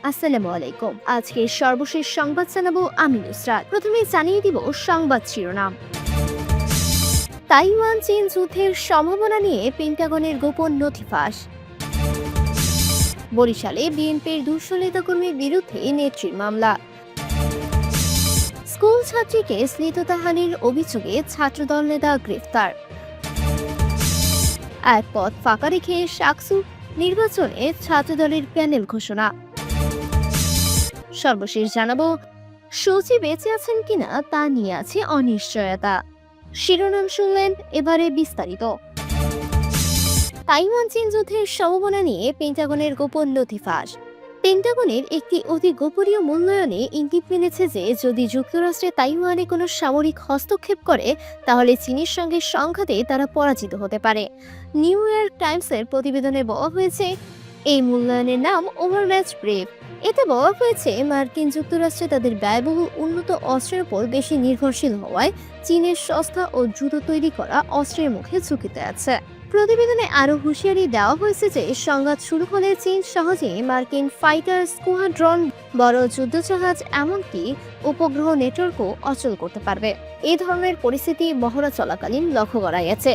আসসালামু আলাইকুম। আজকে সর্বশেষ সংবাদ জানাবো আমি নুসরাত। প্রথমে জানিয়ে দিব সংবাদ শিরোনাম। তাইওয়ান চীন যুদ্ধের সম্ভাবনা নিয়ে পেন্টাগনের গোপন নথি ফাঁস। বরিশালে বিএনপির 200 নেতাকর্মীর বিরুদ্ধে নেত্রীর মামলা। স্কুল ছাত্রীকে শ্লীলতাহানির অভিযোগে ছাত্রদল নেতা গ্রেফতার। এক পদ ফাঁকা রেখে সাকসু নির্বাচনে ছাত্রদলের প্যানেল ঘোষণা। সর্বশেষ জানাবো সচিব বেঁচে আছেন কিনা তা নিয়ে আছে অনিশ্চয়তা। শিরোনাম শুনলেন, এবারে বিস্তারিত। তাইওয়ান চীন যুদ্ধের সম্ভাবনা নিয়ে পেন্টাগনের গোপন নথি ফাঁস। পেন্টাগনের একটি অতি গোপনীয় মূল্যায়নে ইঙ্গিত মিলেছে যে যদি যুক্তরাষ্ট্রে তাইওয়ানে কোনো সামরিক হস্তক্ষেপ করে তাহলে চীনের সঙ্গে সংঘাতে তারা পরাজিত হতে পারে। নিউ ইয়র্ক টাইমসের প্রতিবেদনে বলা হয়েছে, এই মূল্যায়নের নাম ওভারম্যাচ ব্রেভ। এতে বলা হয়েছে মার্কিন যুক্তরাষ্ট্রে তাদের ব্যয়বহুল উন্নত অস্ত্রের উপর বেশি নির্ভরশীল হওয়ায় চীনের সস্তা ও দ্রুত তৈরি করা অস্ত্রের মুখে ঝুঁকিতে আছে। প্রতিবেদনে আরো হুঁশিয়ারি দেওয়া হয়েছে যে সংঘাত শুরু হলে চীন সহজেই মার্কিন ফাইটার স্কোয়াড্রন, বড় যুদ্ধজাহাজ, এমনকি উপগ্রহ নেটওয়ার্কও অচল করতে পারবে। এই ধরনের পরিস্থিতি মহড়া চলাকালীন লক্ষ্য করা গেছে।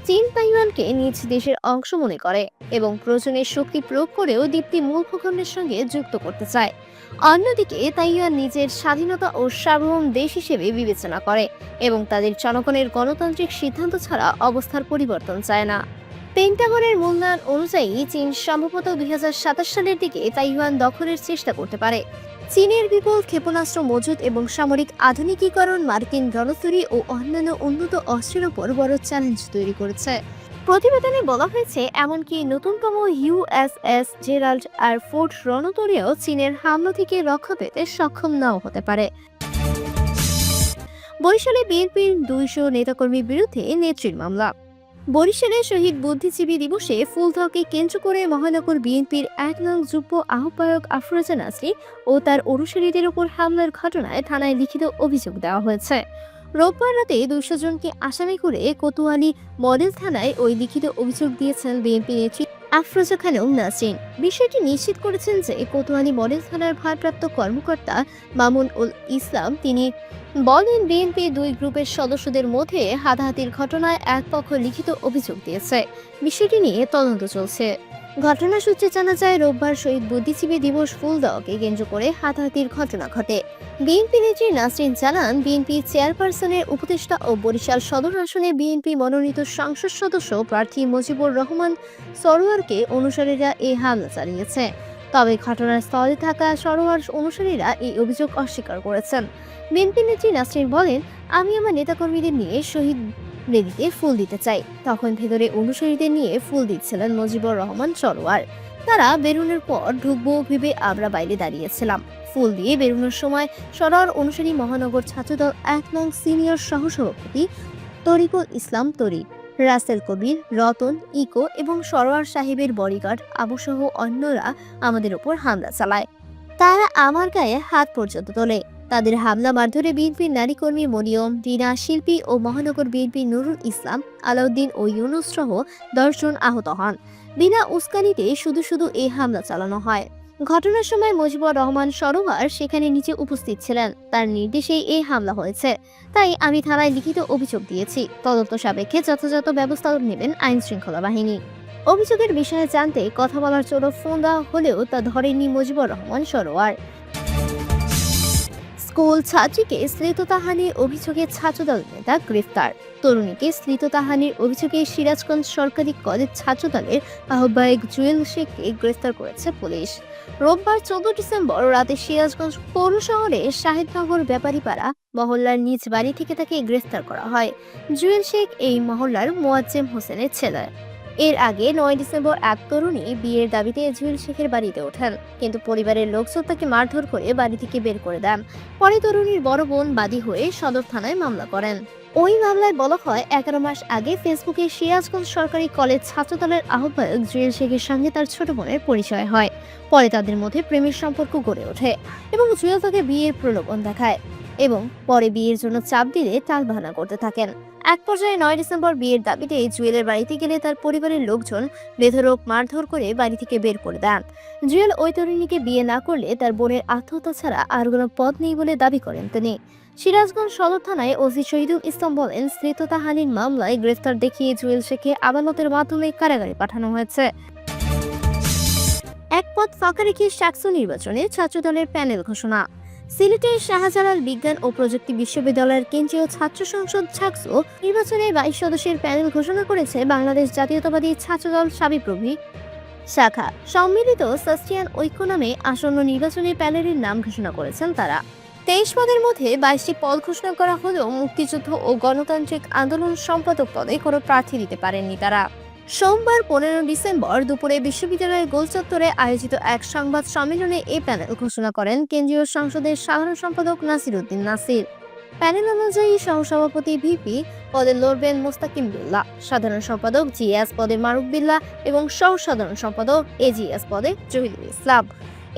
চীন তাইওয়ানকে নিজ দেশের অংশ মনে করে এবং প্রয়োজনে শক্তি প্রয়োগ করেও দ্বীপটি মূল ভূখণ্ডের সঙ্গে যুক্ত করতে চায়। অন্যদিকে তাইওয়ান নিজের স্বাধীনতা ও সার্বভৌম দেশ হিসেবে বিবেচনা করে এবং তাদের জনগণের গণতান্ত্রিক সিদ্ধান্ত ছাড়া অবস্থার পরিবর্তন চায় না। পেন্টাগনের মূল্যায়ন অনুযায়ী চীন সম্ভবত 2027 সালের দিকে তাইওয়ান দখলের চেষ্টা করতে পারে। চীনের বিপুল ক্ষেপণাস্ত্র মজুদ এবং সামরিক আধুনিকীকরণ মার্কিন রণতরী ও অন্যান্য উন্নত অস্ত্রের উপর বড় চ্যালেঞ্জ তৈরি করেছে। প্রতিবেদনে বলা হয়েছে, এমনকি নতুনতম ইউএসএস জেরাল্ড এয়ারফোর্স রণতরীও চীনের হামলা থেকে রক্ষা পেতে সক্ষম নাও হতে পারে। বরিশালে বিএনপির 200 নেতাকর্মীর বিরুদ্ধে নেত্রীর মামলা। বরিশালে শহীদ বুদ্ধিজীবী দিবসে ফুলতলাকে কেন্দ্র করে মহানগর বিএনপির 1 নং যুগ্ম আহ্বায়ক আফরোজা নাসরিন ও তার অনুসারীদের উপর হামলার ঘটনায় থানায় লিখিত অভিযোগ দেওয়া হয়েছে। রোববার রাতে 200 জনকে আসামি করে কোতোয়ালি মডেল থানায় ওই লিখিত অভিযোগ দিয়েছেন বিএনপি নেত্রী আফরোজা খানম নাসরিন। বিষয়টি নিশ্চিত করেছেন যে কোতোয়ালি মডেল থানার ভারপ্রাপ্ত কর্মকর্তা মামুন উল ইসলাম। তিনি বলেন, বিএনপি 2 গ্রুপের সদস্যদের মধ্যে হাতাহাতির ঘটনায় এক পক্ষ লিখিত অভিযোগ দিয়েছে। বিষয়টি নিয়ে তদন্ত চলছে। ঘটনা সূত্রে জানা যায়, রোববার শহীদ বুদ্ধিজীবী দিবস ফুলদাওকে কেন্দ্র করে হাতাহাতির ঘটনা ঘটে। বিএনপি নেত্রী নাসরিন জানান, বিএনপি চেয়ারপারসনের উপদেষ্টা ও বরিশাল সদর আসনে বিএনপি মনোনীত সংসদ সদস্য প্রার্থী মুজিবুর রহমান সরোয়ারকে অনুসারীরা এই হামলা চালিয়েছে। তবে ঘটনাস্থলে থাকা সরোয়ার অনুসারীরা এই অভিযোগ অস্বীকার করেছেন। বিএনপি নেত্রী নাসরিন বলেন, আমি আমার নেতাকর্মীদের নিয়ে শহীদ বেদিতে ফুল দিতে চাই। তখন ভেতরে অনুসারীদের নিয়ে ফুল দিচ্ছিলেন মুজিবুর রহমান সরোয়ার। তারা বেরোনোর পর ঢুকবো ভেবে আমরা বাইরে দাঁড়িয়েছিলাম। ফুল দিয়ে বেরোনোর সময় সরোয়ার অনুসারী মহানগর ছাত্রদল 1 নং সিনিয়র সহসভাপতি তরিকুল ইসলাম তরিক, রাসেল কবির, রতন, ইকো এবং সরোয়ার সাহেবের বডিগার্ড আবুসহ অন্যরা আমাদের উপর হামলা চালায়। তারা আমার গায়ে হাত পর্যন্ত তোলে। তাদের হামলা মারধরে বিএনপির নারী কর্মী মরিয়ম, রিনা, শিল্পী ও মহানগর বিএনপির নুরুল ইসলাম, আলাউদ্দিন ও ইউনুস সহ 10 জন আহত হন। বিনা উস্কানিতে শুধু এই হামলা চালানো হয়। ঘটনার সময় মুজিবুর রহমান সরোয়ার সেখানে নিচে উপস্থিত ছিলেন। তার নির্দেশেই এই হামলা হয়েছে। তাই আমি থানায় লিখিত অভিযোগ দিয়েছি। তদন্ত সাপেক্ষে যথাযথ ব্যবস্থা নেবেন আইন শৃঙ্খলা বাহিনী। অভিযোগের বিষয়ে জানতে কথা বলার জন্য ফোন দেওয়া হলেও তা ধরেননি মুজিবুর রহমান সরোয়ার। স্কুল ছাত্রীকে শ্লীলতাহানির অভিযোগে ছাত্রদল নেতা গ্রেফতার। তরুণীকে শ্লীলতাহানির অভিযোগে সিরাজগঞ্জ সরকারি কলেজ ছাত্রদলের আহ্বায়ক জুয়েল শেখকে গ্রেফতার করেছে পুলিশ। রোববার 14 ডিসেম্বর রাতে সিরাজগঞ্জ পৌর শহরে শাহিদনগর ব্যাপারীপাড়া মহল্লার নিজ বাড়ি থেকে তাকে গ্রেফতার করা হয়। জুয়েল শেখ এই মহল্লার মোয়াজ্জেম হোসেনের ছেলে। এর আগে 9 ডিসেম্বর এক তরুণী বিয়ের দাবিতে জুয়েল শেখের বাড়িতে ওঠেন, কিন্তু পরিবারের লোকজন তাকে মারধর করে বাড়ি থেকে বের করে দেন। পরে তরুণীর বড় বোন বাদী হয়ে সদর থানায় মামলা করেন। ওই মামলায় বলা হয়, 11 মাস আগে ফেসবুকে সিরাজগঞ্জ সরকারি কলেজ ছাত্রদলের আহ্বায়ক জুয়েল শেখের সঙ্গে তার ছোট বোনের পরিচয় হয়। পরে তাদের মধ্যে প্রেমের সম্পর্ক গড়ে ওঠে এবং জুয়েল তাকে বিয়ের প্রলোভন দেখায় এবং পরে বিয়ের জন্য চাপ দিলে টালবাহানা করতে থাকেন। এক পর্যায়ে 9 ডিসেম্বর বিয়ের দাবিতে জুয়েলের বাড়িতে গেলে তার পরিবারের লোকজন বেধড়ক মারধর করে বাড়ি থেকে বের করে দেন। জুয়েল ওই তরুণীকে বিয়ে না করলে তার বোনের আত্মহত্যা ছাড়া আর কোনো পথ নেই বলে দাবি করেন তিনি। সিরাজগঞ্জ সদর থানায় ওসি শহীদুল ইসলাম বলেন, শ্রীততাহানির মামলায় গ্রেফতার দেখিয়ে জুয়েল শেখকে আদালতের মাধ্যমে কারাগারে পাঠানো হয়েছে। এক পদ ফাঁকা রেখে শাকসু নির্বাচনে ছাত্রদলের প্যানেল ঘোষণা। সিলেটের শাহজালাল বিজ্ঞান ও প্রযুক্তি বিশ্ববিদ্যালয়ের কেন্দ্রীয় ছাত্র সংসদ ছাকসু নির্বাচনে 22 সদস্যের প্যানেল ঘোষণা করেছে বাংলাদেশ জাতীয়তাবাদী ছাত্রদল সাবিপ্রবি শাখা। সম্মিলিত সাস্টিয়ান ঐক্য নামে আসন্ন নির্বাচনী প্যানেলের নাম ঘোষণা করেছেন তারা। 23 পদের মধ্যে 22টি পদ ঘোষণা করা হলেও মুক্তিযুদ্ধ ও গণতান্ত্রিক আন্দোলন সম্পাদক পদে কোনো প্রার্থী দিতে পারেননি তারা। সোমবার 15 ডিসেম্বর দুপুরে বিশ্ববিদ্যালয়ের গোলচত্বরে আয়োজিত এক সংবাদ সম্মেলনে এই প্যানেল ঘোষণা করেন কেন্দ্রীয় সংসদের সাধারণ সম্পাদক নাসির উদ্দিন নাসির। প্যানেল অনুযায়ী সহসভাপতি ভিপি পদে লড়বেন মোস্তাকিম বিল্লাহ, সাধারণ সম্পাদক জিএস পদে মারুফ বিল্লাহ এবং সহ সাধারণ সম্পাদক এজিএস পদে জহিরুল ইসলাম।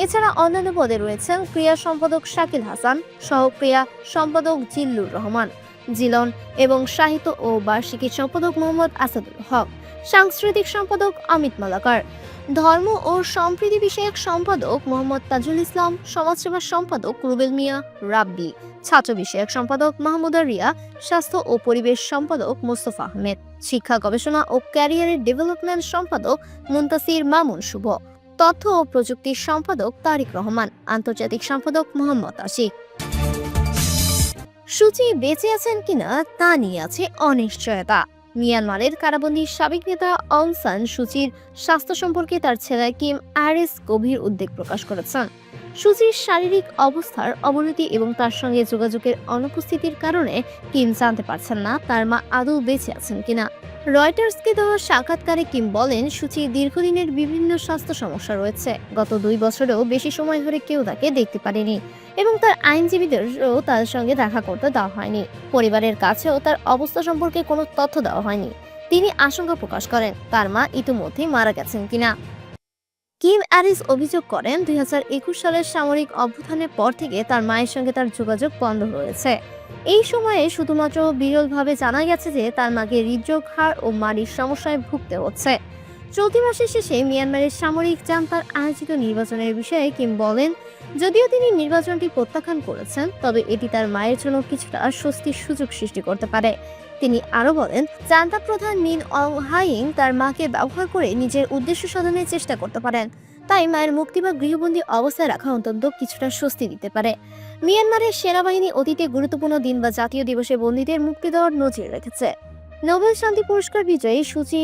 এছাড়া অন্যান্য পদে রয়েছেন ক্রিয়া সম্পাদক শাকিল হাসান, সহ ক্রিয়া সম্পাদক জিল্লুর রহমান জিলন এবং সাহিত্য ও বার্ষিকী সম্পাদক মোহাম্মদ আসাদুল হক, সাংস্কৃতিক সম্পাদক অমিত মালাকার, ধর্ম ও সম্প্রীতি বিষয়ক সম্পাদক মোহাম্মদ তাজুল ইসলাম, সমাজসেবা সম্পাদক রুবেল মিয়া রাব্বি, ছাত্র বিষয়ক সম্পাদক মাহমুদা রিয়া, স্বাস্থ্য ও পরিবেশ সম্পাদক মোস্তফা আহমেদ, শিক্ষা গবেষণা ও ক্যারিয়ারের ডেভেলপমেন্ট সম্পাদক মুনতাসির মামুন শুভ, তথ্য ও প্রযুক্তির সম্পাদক তারিক রহমান, আন্তর্জাতিক সম্পাদক মোহাম্মদ আশিক। সূচি বেঁচে আছেন কিনা তা নিয়ে আছে অনিশ্চয়তা। মিয়ানমারের কারাবন্দী সাবেক নেতা অং সান সূচির স্বাস্থ্য সম্পর্কে তার ছেলে কিম আরিস গভীর উদ্বেগ প্রকাশ করেছেন। সূচির শারীরিক অবস্থার অবনতি এবং তার সঙ্গে যোগাযোগের অনুপস্থিতির কারণে কিম জানতে পারছেন না তার মা আদৌ বেঁচে আছেন কিনা। রয়টার্সকে দেওয়া সাক্ষাৎকারে কিম বলেন, সূচির দীর্ঘদিনের বিভিন্ন স্বাস্থ্য সমস্যা রয়েছে। গত 2 বছরেও বেশি সময় ধরে কেউ তাকে দেখতে পারেনি এবং তার আইনজীবীদেরও তার সঙ্গে দেখা করতে দেওয়া হয়নি। পরিবারের কাছেও তার অবস্থা সম্পর্কে কোনো তথ্য দেওয়া হয়নি। তিনি আশঙ্কা প্রকাশ করেন তার মা ইতিমধ্যেই মারা গেছেন কিনা। কিম আরিস অভিযোগ করেন, 2021 সালের সামরিক অভ্যুত্থানের পর থেকে তার মায়ের সঙ্গে তার যোগাযোগ বন্ধ রয়েছে। এই সময়ে শুধুমাত্র বিরলভাবে জানা গেছে যে তার মাকে হৃদরোগ, হাড় ও মাড়ির সমস্যায় ভুগতে হচ্ছে। চলতি মাসের শেষে মিয়ানমারের সামরিক জান্তার আয়োজিত নির্বাচনের বিষয়ে কিম বলেন, যদিও তিনি নির্বাচনটি প্রত্যাখ্যান করেছেন, তবে এটি তার মায়ের জন্য কিছুটা স্বস্তির সুযোগ সৃষ্টি করতে পারে। তিনি আরো বলেন, জান্তা প্রধান মিন অং হাইং তার মাকে ব্যবহার করে নিজের উদ্দেশ্য সাধনের চেষ্টা করতে পারেন। তাই মায়ের মুক্তি বা গৃহবন্দী অবস্থায় রাখা অন্তত কিছুটা স্বস্তি দিতে পারে। মিয়ানমারের সেনাবাহিনী অতীতে গুরুত্বপূর্ণ দিন বা জাতীয় দিবসে বন্দীদের মুক্তি দেওয়ার নজির রেখেছে। নোবেল শান্তি পুরস্কার বিজয়ী সূচি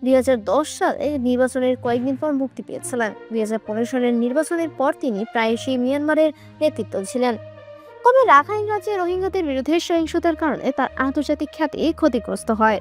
2010 সালে নির্বাচনের কয়েকদিন পর মুক্তি পেয়েছিলেন। 2015 সালের নির্বাচনের পর তিনি প্রায়শই মিয়ানমারের নেতৃত্ব ছিলেন। তবে রাখাইন রাজ্যে রোহিঙ্গাদের বিরুদ্ধে সহিংসতার কারণে তার আন্তর্জাতিক খ্যাতি ক্ষতিগ্রস্ত হয়।